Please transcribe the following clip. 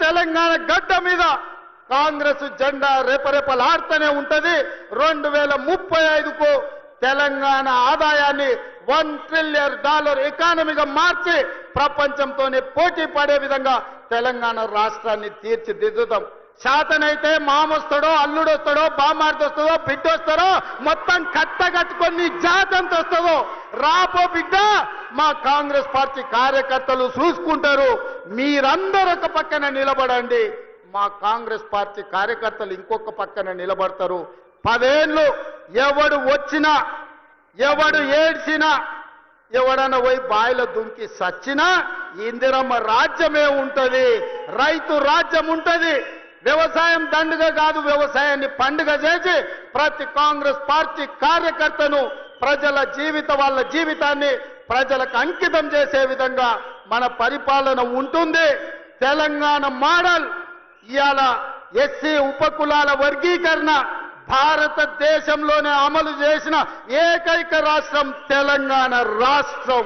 తెలంగాణ గడ్డ మీద కాంగ్రెస్ జెండా రెపరెపలాడుతూనే ఉంటది. 2035కు తెలంగాణ ఆదాయాన్ని $1 ట్రిలియన్ ఎకానమీగా మార్చి ప్రపంచంతోనే పోటీ పడే విధంగా తెలంగాణ రాష్ట్రాన్ని తీర్చిదిద్దుతాం. శాతనైతే మామొస్తాడో, అల్లుడు వస్తాడో, బామార్ది వస్తుందో, బిడ్డ వస్తారో, మొత్తం కట్టగట్టుకొని జాతంత వస్తుందో రాపో బిడ్డ, మా కాంగ్రెస్ పార్టీ కార్యకర్తలు చూసుకుంటారు. మీరందరూ ఒక పక్కన నిలబడండి, మా కాంగ్రెస్ పార్టీ కార్యకర్తలు ఇంకొక పక్కన నిలబడతారు. 10 ఏళ్ళు ఎవడు వచ్చినా, ఎవడు ఏడ్చినా, ఎవడన్నా పోయి బాయిలో దుంకి సచ్చినా ఇందిరమ్మ రాజ్యమే ఉంటది, రైతు రాజ్యం ఉంటది. వ్యవసాయం దండుగ కాదు, వ్యవసాయాన్ని పండుగ చేసి ప్రతి కాంగ్రెస్ పార్టీ కార్యకర్తను వాళ్ళ జీవితాన్ని ప్రజలకు అంకితం చేసే విధంగా మన పరిపాలన ఉంటుంది. తెలంగాణ మోడల్ ఇవాళ ఎస్సీ ఉపకులాల వర్గీకరణ భారతదేశంలోనే అమలు చేసిన ఏకైక రాష్ట్రం తెలంగాణ రాష్ట్రం.